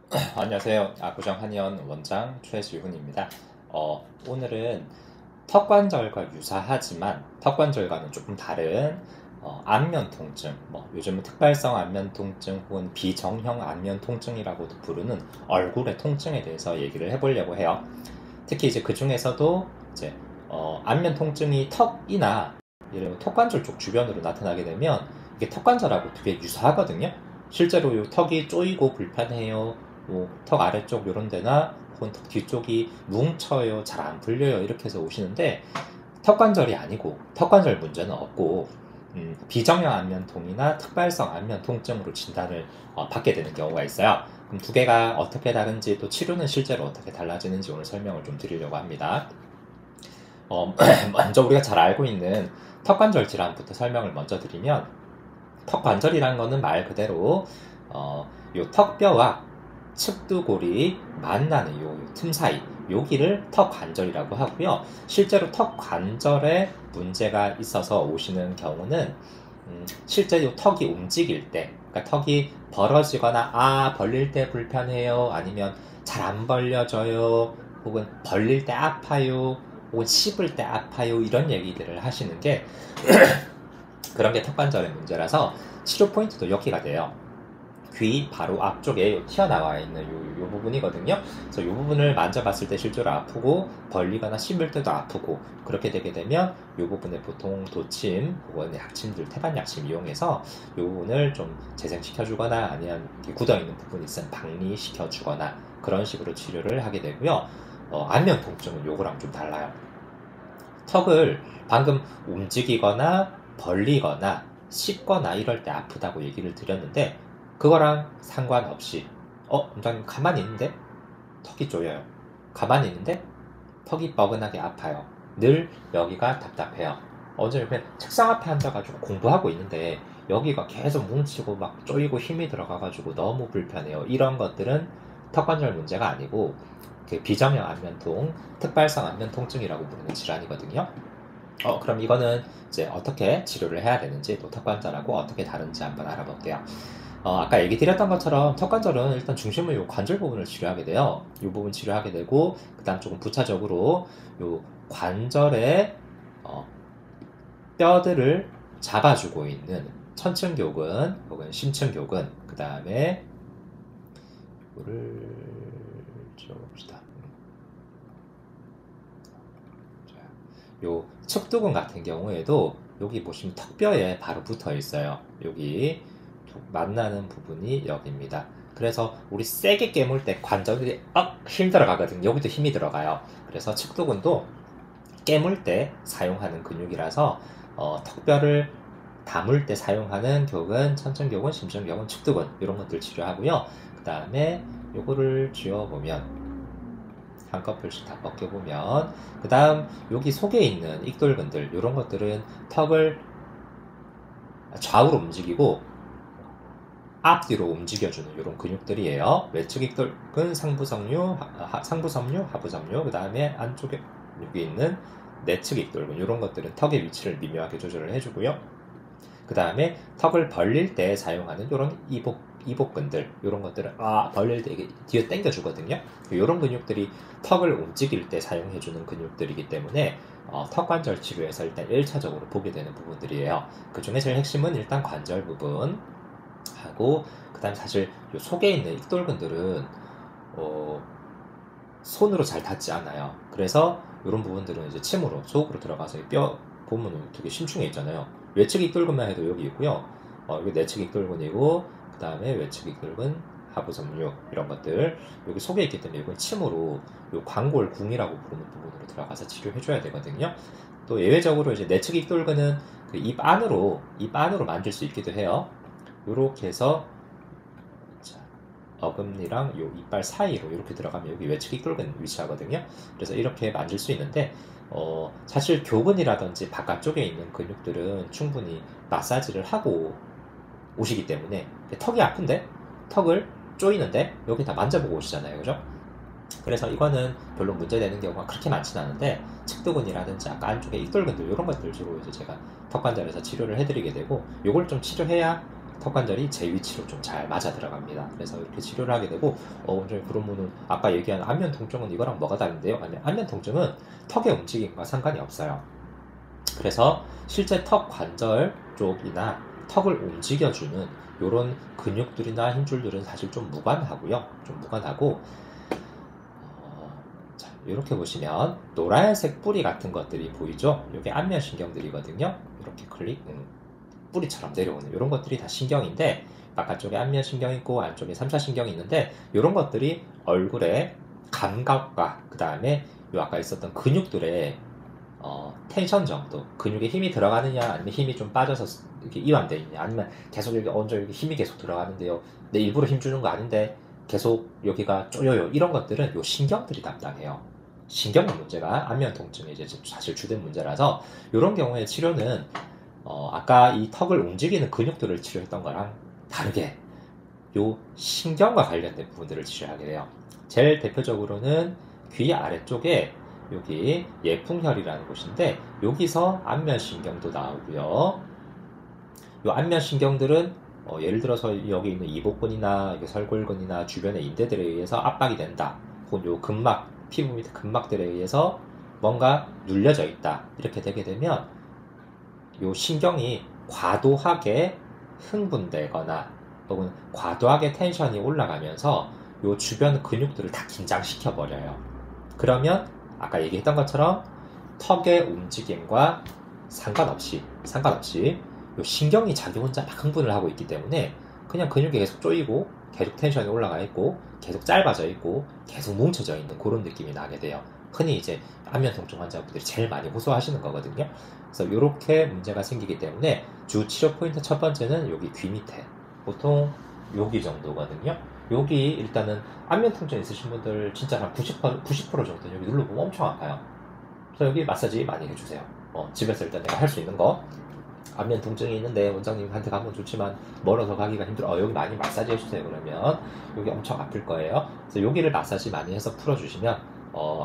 안녕하세요. 압구정 한의원 원장 최지훈입니다. 오늘은 턱관절과 유사하지만 턱관절과는 조금 다른 안면 통증, 요즘은 특발성 안면 통증 혹은 비정형 안면 통증이라고도 부르는 얼굴의 통증에 대해서 얘기를 해보려고 해요. 특히 이제 그 중에서도 이제 안면 통증이 턱이나 예를 들면 턱관절 쪽 주변으로 나타나게 되면 이게 턱관절하고 되게 유사하거든요. 실제로 이 턱이 쪼이고 불편해요. 턱 아래쪽 이런 데나 혹은 턱 뒤쪽이 뭉쳐요, 잘 안 풀려요 이렇게 해서 오시는데 턱관절이 아니고 턱관절 문제는 없고 비정형 안면통이나 특발성 안면 통증으로 진단을 받게 되는 경우가 있어요. 그럼 두 개가 어떻게 다른지 또 치료는 실제로 어떻게 달라지는지 오늘 설명을 좀 드리려고 합니다. 먼저 우리가 잘 알고 있는 턱관절 질환부터 설명을 먼저 드리면 턱관절이라는 거는 말 그대로 요 턱뼈와 측두골이 만나는 요 틈 사이 여기를 턱관절이라고 하고요. 실제로 턱관절에 문제가 있어서 오시는 경우는 실제 요 턱이 움직일 때, 그러니까 턱이 벌어지거나 벌릴 때 불편해요, 아니면 잘 안 벌려져요, 혹은 벌릴 때 아파요, 혹은 씹을 때 아파요 이런 얘기들을 하시는 게 그런 게 턱관절의 문제라서 치료 포인트도 여기가 돼요. 귀 바로 앞쪽에 튀어나와 있는 요 부분이거든요. 그래서 이 부분을 만져봤을 때 실제로 아프고 벌리거나 씹을 때도 아프고 그렇게 되게 되면 이 부분에 보통 도침 혹은 약침들, 태반 약침 이용해서 이 부분을 좀 재생시켜주거나 아니면 굳어있는 부분이 있으면 박리시켜주거나 그런 식으로 치료를 하게 되고요. 안면 통증은 요거랑 좀 달라요. 턱을 방금 움직이거나 벌리거나 씹거나 이럴 때 아프다고 얘기를 드렸는데 그거랑 상관없이 원장님 가만히 있는데 턱이 쪼여요. 가만히 있는데 턱이 뻐근하게 아파요. 늘 여기가 답답해요. 어제 그냥 책상 앞에 앉아가지고 공부하고 있는데 여기가 계속 뭉치고 막 쪼이고 힘이 들어가가지고 너무 불편해요. 이런 것들은 턱관절 문제가 아니고 비정형 안면통, 특발성 안면 통증이라고 부르는 질환이거든요. 그럼 이거는 이제 어떻게 치료를 해야 되는지 또 턱관절하고 어떻게 다른지 한번 알아볼게요. 아까 얘기 드렸던 것처럼 턱관절은 일단 중심을 요 관절 부분을 치료하게 돼요. 이 부분 치료하게 되고 그 다음 조금 부차적으로 요 관절의 뼈들을 잡아주고 있는 천층교근 혹은 심층교근 그 다음에 이거를 지워봅시다. 요 척두근 같은 경우에도 여기 보시면 턱뼈에 바로 붙어 있어요. 여기 만나는 부분이 여기입니다. 그래서 우리 세게 깨물 때 관절이 힘 들어가거든요. 여기도 힘이 들어가요. 그래서 척두근도 깨물 때 사용하는 근육이라서 턱뼈를 다물 때 사용하는 교근, 천층교근, 심층교근, 척두근 이런 것들 치료하고요. 그 다음에 요거를 쥐어보면 한꺼풀씩 다 벗겨보면 그 다음 여기 속에 있는 익돌근들 이런 것들은 턱을 좌우로 움직이고 앞뒤로 움직여주는 이런 근육들이에요. 외측 익돌근, 상부섬유, 하부섬유, 그 다음에 안쪽에 여기 있는 내측 익돌근 이런 것들은 턱의 위치를 미묘하게 조절을 해주고요. 그 다음에 턱을 벌릴 때 사용하는 이런 이복근들 이런 것들은 벌릴 때 이게 뒤에 당겨주거든요. 이런 근육들이 턱을 움직일 때 사용해주는 근육들이기 때문에 턱관절 치료에서 일단 1차적으로 보게 되는 부분들이에요. 그 중에 제일 핵심은 일단 관절 부분 하고 그 다음 사실 요 속에 있는 익돌근들은 손으로 잘 닿지 않아요. 그래서 이런 부분들은 이제 침으로 속으로 들어가서 뼈 보면 되게 심층에 있잖아요. 외측 익돌근만 해도 여기 있고요. 이거 내측 익돌근이고 그 다음에 외측 익돌근, 하부섬유 이런 것들 여기 속에 있기 때문에 이건 침으로 요 광골궁이라고 부르는 부분으로 들어가서 치료해줘야 되거든요. 또 예외적으로 이제 내측 익돌근은 그 입 안으로 만질 수 있기도 해요. 요렇게 해서 어금니랑 요 이빨 사이로 이렇게 들어가면 여기 외측 익돌근 위치하거든요. 그래서 이렇게 만질 수 있는데 사실 교근이라든지 바깥쪽에 있는 근육들은 충분히 마사지를 하고 오시기 때문에 턱이 아픈데 턱을 조이는데 여기 다 만져보고 오시잖아요. 그죠? 그래서 이거는 별로 문제되는 경우가 그렇게 많지는 않은데 측두근이라든지 아까 안쪽에 익돌근들 이런 것들 주로 이제 제가 턱관절에서 치료를 해드리게 되고 요걸 좀 치료해야 턱관절이 제 위치로 좀 잘 맞아 들어갑니다. 그래서 이렇게 치료를 하게 되고, 원장님 그러면은 아까 얘기한 안면 통증은 이거랑 뭐가 다른데요? 아니, 안면 통증은 턱의 움직임과 상관이 없어요. 그래서 실제 턱 관절 쪽이나 턱을 움직여주는 이런 근육들이나 힘줄들은 사실 좀 무관하고요. 좀 무관하고, 자, 이렇게 보시면 노란색 뿌리 같은 것들이 보이죠? 이게 안면 신경들이거든요. 이렇게 클릭, 뿌리처럼 내려오는 이런 것들이 다 신경인데, 바깥쪽에 안면 신경 있고 안쪽에 3차 신경이 있는데, 이런 것들이 얼굴의 감각과 그 다음에 요 아까 있었던 근육들의 텐션 정도, 근육에 힘이 들어가느냐 아니면 힘이 좀 빠져서 이렇게 이완되어 있냐, 아니면 계속 여기 얹어 여기 힘이 계속 들어가는데요, 내 일부러 힘 주는 거 아닌데 계속 여기가 쪼여요, 이런 것들은 요 신경들이 담당해요. 신경의 문제가 안면 통증의 이제 사실 주된 문제라서, 이런 경우에 치료는 아까 이 턱을 움직이는 근육들을 치료했던 거랑 다르게 요 신경과 관련된 부분들을 치료하게 돼요. 제일 대표적으로는 귀 아래쪽에 여기 예풍혈이라는 곳인데, 여기서 안면신경도 나오고요. 요 안면신경들은 예를 들어서 여기 있는 이복근이나 설골근이나 주변의 인대들에 의해서 압박이 된다, 혹은 요 근막, 피부 밑에 근막들에 의해서 뭔가 눌려져 있다, 이렇게 되게 되면 요 신경이 과도하게 흥분되거나 혹은 과도하게 텐션이 올라가면서 요 주변 근육들을 다 긴장시켜 버려요. 그러면 아까 얘기했던 것처럼 턱의 움직임과 상관없이 요 신경이 자기 혼자 막 흥분을 하고 있기 때문에 그냥 근육이 계속 쪼이고 계속 텐션이 올라가 있고 계속 짧아져 있고 계속 뭉쳐져 있는 그런 느낌이 나게 돼요. 흔히 이제 안면 통증 환자분들이 제일 많이 호소하시는 거거든요. 그래서 이렇게 문제가 생기기 때문에 주 치료 포인트 첫 번째는 여기 귀 밑에, 보통 여기 정도거든요. 여기 일단은 안면 통증 있으신 분들 진짜 한 90% 정도 여기 눌러보면 엄청 아파요. 그래서 여기 마사지 많이 해주세요. 집에서 일단 내가 할 수 있는 거, 안면 통증이 있는데 원장님한테 가면 좋지만 멀어서 가기가 힘들어, 여기 많이 마사지 해주세요. 그러면 여기 엄청 아플 거예요. 그래서 여기를 마사지 많이 해서 풀어주시면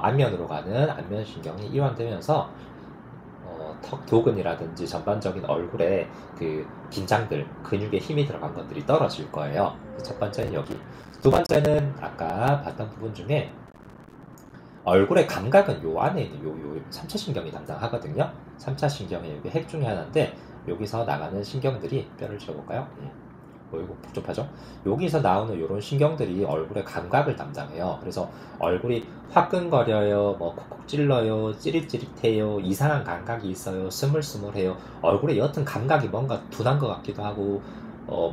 안면으로 가는 안면신경이 이완되면서 턱 교근이라든지 전반적인 얼굴에 그 긴장들, 근육에 힘이 들어간 것들이 떨어질 거예요. 첫 번째는 여기. 두 번째는 아까 봤던 부분 중에 얼굴의 감각은 요 안에 있는 요 3차 신경이 담당하거든요. 3차 신경의 여기 핵 중에 하나인데, 여기서 나가는 신경들이, 뼈를 지워볼까요? 이거 복잡하죠? 여기서 나오는 이런 신경들이 얼굴의 감각을 담당해요. 그래서 얼굴이 화끈거려요, 뭐 콕콕 찔러요, 찌릿찌릿해요, 이상한 감각이 있어요, 스물스물해요, 얼굴에 옅은 감각이 뭔가 둔한 것 같기도 하고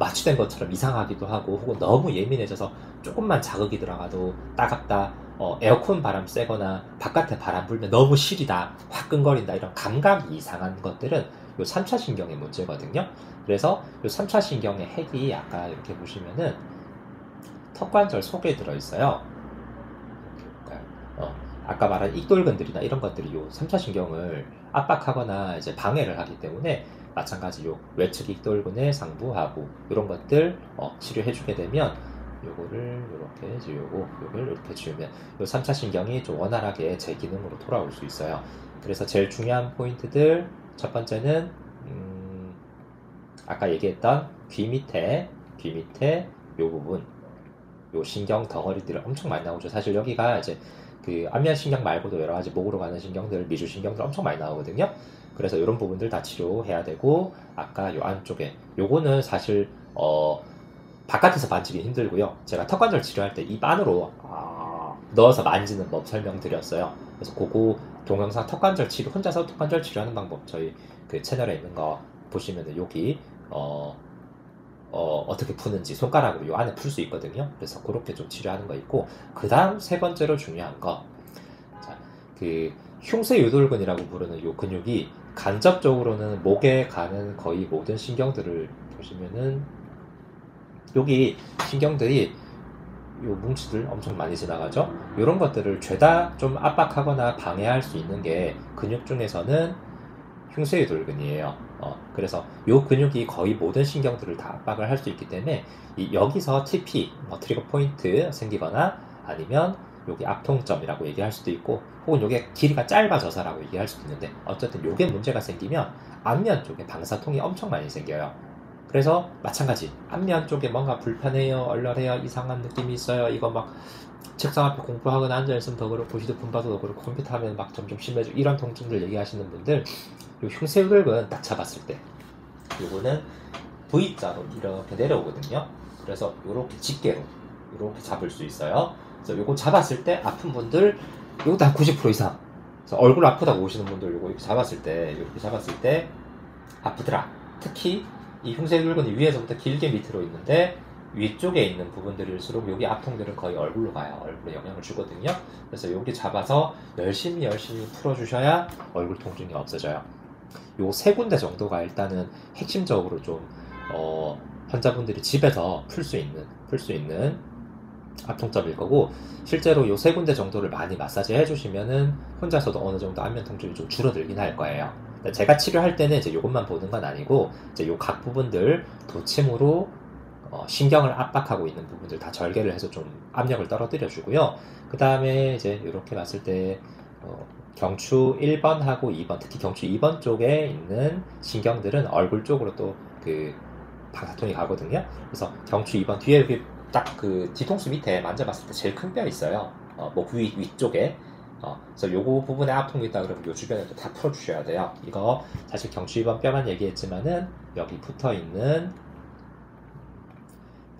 마취된 것처럼 이상하기도 하고, 혹은 너무 예민해져서 조금만 자극이 들어가도 따갑다, 에어컨 바람 쐬거나 바깥에 바람 불면 너무 시리다, 화끈거린다, 이런 감각이 이상한 것들은 요 3차 신경의 문제거든요. 그래서 요 3차 신경의 핵이 아까 이렇게 보시면은 턱관절 속에 들어있어요. 아까 말한 익돌근들이나 이런 것들이 요 3차 신경을 압박하거나 이제 방해를 하기 때문에, 마찬가지 요 외측 익돌근의 상부하고 이런 것들 치료해주게 되면, 요거를 이렇게 지우고 요걸 이렇게 지우면 요 3차 신경이 좀 원활하게 제 기능으로 돌아올 수 있어요. 그래서 제일 중요한 포인트들, 첫 번째는 아까 얘기했던 귀 밑에 요 부분, 요 신경 덩어리들이 엄청 많이 나오죠. 사실 여기가 이제 그 안면 신경 말고도 여러 가지 목으로 가는 신경들, 미주 신경들 엄청 많이 나오거든요. 그래서 이런 부분들 다 치료해야 되고, 아까 요 안쪽에 요거는 사실 바깥에서 만지기 힘들고요. 제가 턱관절 치료할 때 입 안으로 넣어서 만지는 법 설명드렸어요. 그래서 그거 동영상 혼자서 턱관절 치료하는 방법 저희 그 채널에 있는 거 보시면은 여기 어떻게 푸는지 손가락으로 요 안에 풀 수 있거든요. 그래서 그렇게 좀 치료하는 거 있고, 그 다음 세 번째로 중요한 거, 자, 그 흉쇄유돌근이라고 부르는 요 근육이 간접적으로는 목에 가는 거의 모든 신경들을 보시면은 여기 신경들이 요 뭉치들 엄청 많이 지나가죠. 이런 것들을 죄다 좀 압박하거나 방해할 수 있는 게 근육 중에서는 흉쇄유돌근이에요. 그래서 요 근육이 거의 모든 신경들을 다 압박을 할 수 있기 때문에 여기서 TP, 트리거 포인트 생기거나, 아니면 여기 압통점이라고 얘기할 수도 있고, 혹은 요게 길이가 짧아져서라고 얘기할 수도 있는데, 어쨌든 요게 문제가 생기면 안면 쪽에 방사통이 엄청 많이 생겨요. 그래서 마찬가지 안면 쪽에 뭔가 불편해요, 얼얼해요, 이상한 느낌이 있어요. 이거 막 책상 앞에 공부하거나 앉아있으면 더 그렇고 휴대폰 봐도 그렇고 컴퓨터 하면 막 점점 심해지고 이런 통증들 얘기하시는 분들 요 흉쇄혈근 딱 잡았을 때 요거는 V자로 이렇게 내려오거든요. 그래서 요렇게 집게로 요렇게 잡을 수 있어요. 그래서 요거 잡았을 때 아픈 분들 요거 다 90% 이상. 그래서 얼굴 아프다고 오시는 분들 요거 이렇게 잡았을 때 아프더라. 특히 이 흉쇄혈근이 위에서부터 길게 밑으로 있는데 위쪽에 있는 부분들일수록 여기 아통들은 거의 얼굴로 가요. 얼굴에 영향을 주거든요. 그래서 여기 잡아서 열심히 풀어주셔야 얼굴 통증이 없어져요. 요 세 군데 정도가 일단은 핵심적으로 좀 환자분들이 집에서 풀 수 있는 압통점일 거고, 실제로 요 세 군데 정도를 많이 마사지 해주시면은 혼자서도 어느 정도 안면 통증이 좀 줄어들긴 할 거예요. 제가 치료할 때는 이제 요것만 보는 건 아니고 이제 요 각 부분들 도침으로 신경을 압박하고 있는 부분들 다 절개를 해서 좀 압력을 떨어뜨려 주고요. 그 다음에 이제 이렇게 봤을 때 경추 1번하고 2번, 특히 경추 2번 쪽에 있는 신경들은 얼굴 쪽으로 또 그 방사통이 가거든요. 그래서 경추 2번 뒤에 여기 딱 그 뒤통수 밑에 만져봤을 때 제일 큰 뼈 있어요. 목 위쪽에. 그래서 요거 부분에 아픔이 있다 그러면 요 주변에도 다 풀어주셔야 돼요. 이거 사실 경추 2번 뼈만 얘기했지만은 여기 붙어 있는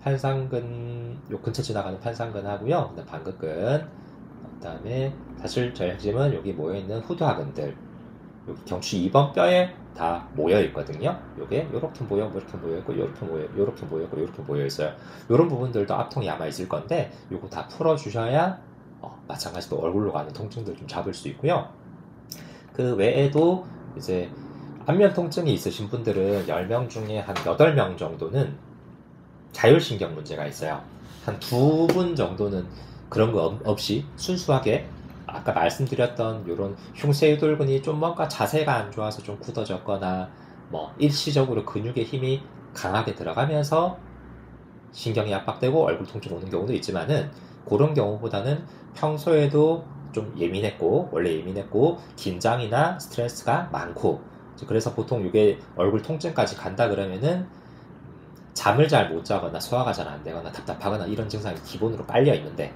판상근, 요 근처 지나가는 판상근 하고요. 그다음 방긋근, 그다음에 사실 저희 핵심은 여기 모여있는 후두하근들, 여기 경추 2번 뼈에 다 모여 있거든요. 요게 요렇게 모여, 이렇게 모여 있고, 요렇게 모여, 요렇게 모여 있고, 요렇게 모여 있어요. 요런 부분들도 압통이 아마 있을 건데 요거 다 풀어주셔야 마찬가지로 얼굴로 가는 통증들 좀 잡을 수 있고요. 그 외에도 이제 안면 통증이 있으신 분들은 10명 중에 한 8명 정도는 자율신경 문제가 있어요. 한 2분 정도는 그런 거 없이 순수하게 아까 말씀드렸던 이런 흉쇄유돌근이 좀 뭔가 자세가 안 좋아서 좀 굳어졌거나 뭐 일시적으로 근육의 힘이 강하게 들어가면서 신경이 압박되고 얼굴 통증 오는 경우도 있지만은 그런 경우보다는 평소에도 좀 원래 예민했고 긴장이나 스트레스가 많고, 그래서 보통 이게 얼굴 통증까지 간다 그러면은 잠을 잘 못 자거나 소화가 잘 안 되거나 답답하거나 이런 증상이 기본으로 깔려 있는데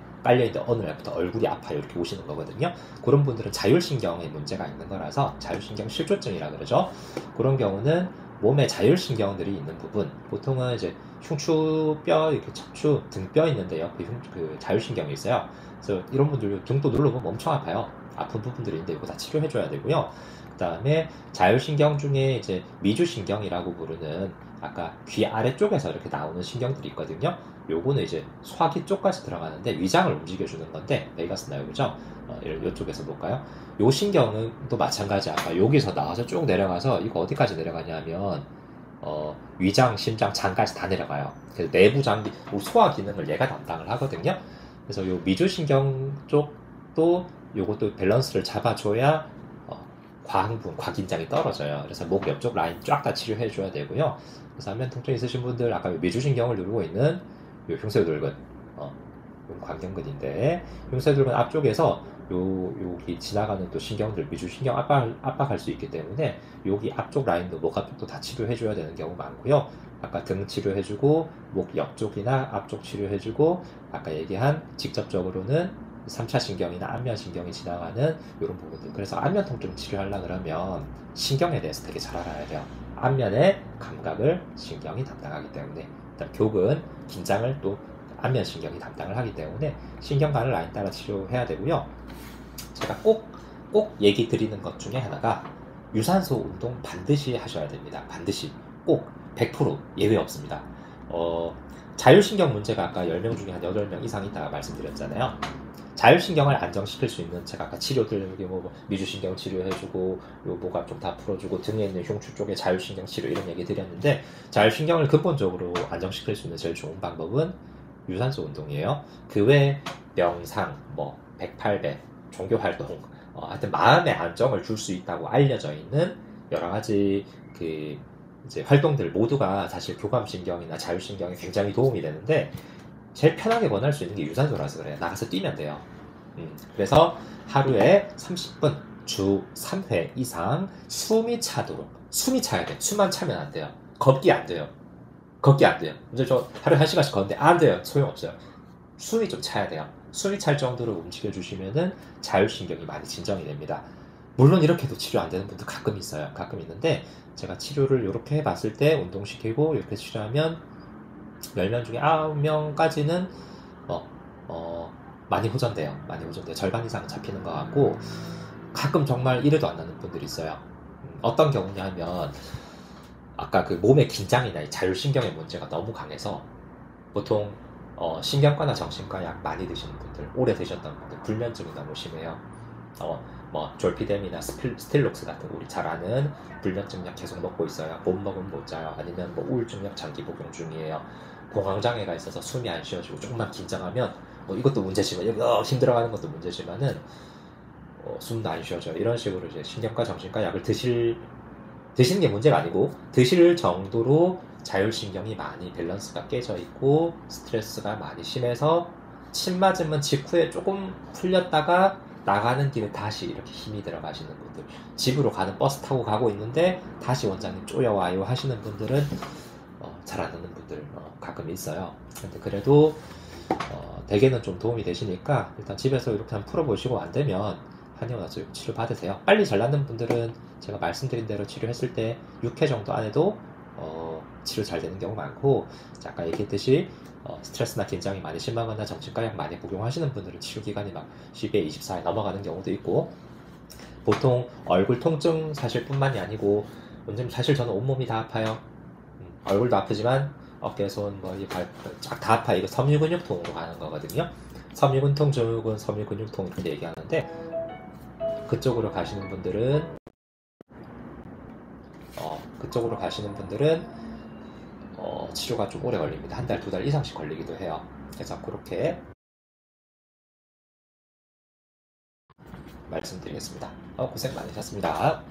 어느 날부터 얼굴이 아파요 이렇게 오시는 거거든요. 그런 분들은 자율신경에 문제가 있는 거라서 자율신경 실조증이라 그러죠. 그런 경우는 몸에 자율신경들이 있는 부분, 보통은 이제 흉추뼈, 이렇게 척추, 등뼈 있는데 옆에 그 자율신경이 있어요. 그래서 이런 분들 등도 눌러보면 엄청 아파요. 아픈 부분들이 있는데 이거 다 치료해줘야 되고요. 그 다음에 자율신경 중에 이제 미주신경이라고 부르는 아까 귀 아래쪽에서 이렇게 나오는 신경들이 있거든요. 요거는 이제 소화기 쪽까지 들어가는데 위장을 움직여주는 건데 베이거스 나이브죠. 이쪽에서 볼까요? 요 신경은 또 마찬가지. 아까 여기서 나와서 쭉 내려가서 이거 어디까지 내려가냐면 위장, 심장, 장까지 다 내려가요. 그래서 내부 장기, 소화 기능을 얘가 담당을 하거든요. 그래서 요 미주신경 쪽도 요것도 밸런스를 잡아줘야 과흥분, 과긴장이 떨어져요. 그래서 목 옆쪽 라인 쫙 다 치료해줘야 되고요. 그래서 안면 통증 있으신 분들 아까 미주신경을 누르고 있는 요 흉쇄돌근, 관경근인데 흉쇄돌근 앞쪽에서 여기 지나가는 또 신경들 미주신경 압박할 수 있기 때문에 여기 앞쪽 라인도 목 앞쪽도 다 치료해줘야 되는 경우 많고요. 아까 등 치료해주고 목 옆쪽이나 앞쪽 치료해주고 아까 얘기한 직접적으로는 3차 신경이나 안면 신경이 지나가는 이런 부분들. 그래서 안면 통증 치료하려고 그러면 신경에 대해서 되게 잘 알아야 돼요. 안면의 감각을 신경이 담당하기 때문에, 그다음 교근, 긴장을 또 안면 신경이 담당을 하기 때문에 신경 가는 라인 따라 치료해야 되고요. 제가 꼭 얘기 드리는 것 중에 하나가 유산소 운동 반드시 하셔야 됩니다. 반드시 꼭 100% 예외 없습니다. 자율신경 문제가 아까 10명 중에 한 8명 이상 있다가 말씀드렸잖아요. 자율신경을 안정시킬 수 있는 제가 아까 치료들 여기 뭐 미주신경 치료해주고 요 목 앞쪽 다 풀어주고 등에 있는 흉추 쪽에 자율신경 치료 이런 얘기 드렸는데, 자율신경을 근본적으로 안정시킬 수 있는 제일 좋은 방법은 유산소 운동이에요. 그 외에 명상, 108배, 종교활동, 하여튼 마음의 안정을 줄 수 있다고 알려져 있는 여러 가지 그 이제 활동들 모두가 사실 교감신경이나 자율신경에 굉장히 도움이 되는데 제일 편하게 권할 수 있는 게 유산소라서 그래요. 나가서 뛰면 돼요. 그래서 하루에 30분 주 3회 이상 숨이 차야 돼. 숨만 차면 안 돼요. 걷기 안 돼요. 걷기 안 돼요. 이제 저 하루에 1시간씩 걷는데 안 돼요. 소용없어요. 숨이 좀 차야 돼요. 숨이 찰 정도로 움직여주시면은 자율신경이 많이 진정이 됩니다. 물론 이렇게도 치료 안 되는 분도 가끔 있어요. 가끔 있는데 제가 치료를 이렇게 해봤을 때 운동시키고 이렇게 치료하면 10명 중에 9명까지는 많이 호전돼요. 많이 호전돼요. 절반 이상 잡히는 것 같고 가끔 정말 이래도 안 나는 분들이 있어요. 어떤 경우냐 하면 아까 그 몸의 긴장이나 자율신경의 문제가 너무 강해서 보통 신경과나 정신과 약 많이 드시는 분들, 오래 드셨던 분들, 불면증이 너무 심해요. 뭐 졸피뎀이나 스틸록스 같은 우리 잘 아는 불면증 약 계속 먹고 있어요. 못 먹으면 못 자요. 아니면 뭐 우울증 약 장기 복용 중이에요. 공황장애가 있어서 숨이 안 쉬어지고 조금만 긴장하면 이것도 문제지만 힘들어가는 것도 문제지만은 숨도 안 쉬어져요. 이런 식으로 이제 신경과 정신과 약을 드시는 게 문제가 아니고 드실 정도로 자율신경이 많이 밸런스가 깨져 있고 스트레스가 많이 심해서 침 맞으면 직후에 조금 풀렸다가 나가는 길에 다시 이렇게 힘이 들어가시는 분들, 집으로 가는 버스 타고 가고 있는데 다시 원장님 쪼여와요 하시는 분들은 잘 안 듣는 분들 가끔 있어요. 근데 그래도 대개는 좀 도움이 되시니까 일단 집에서 이렇게 한번 풀어보시고 안 되면 한의원 와서 치료 받으세요. 빨리 잘 낫는 분들은 제가 말씀드린 대로 치료했을 때 6회 정도 안에도 치료 잘 되는 경우 많고, 아까 얘기했듯이 스트레스나 긴장이 많이 심하거나 정신과 약 많이 복용하시는 분들은 치료 기간이 막 10회, 24회 넘어가는 경우도 있고, 보통 얼굴 통증 사실 뿐만이 아니고 원장님 사실 저는 온몸이 다 아파요. 얼굴도 아프지만 어깨, 손, 머리, 발 쫙 다 아파. 이거 섬유근육통으로 가는 거거든요. 섬유근통, 증후군, 섬유근육통 이렇게 얘기하는데 그쪽으로 가시는 분들은 치료가 좀 오래 걸립니다. 한 달, 2달 이상씩 걸리기도 해요. 그래서 그렇게 말씀드리겠습니다. 고생 많으셨습니다.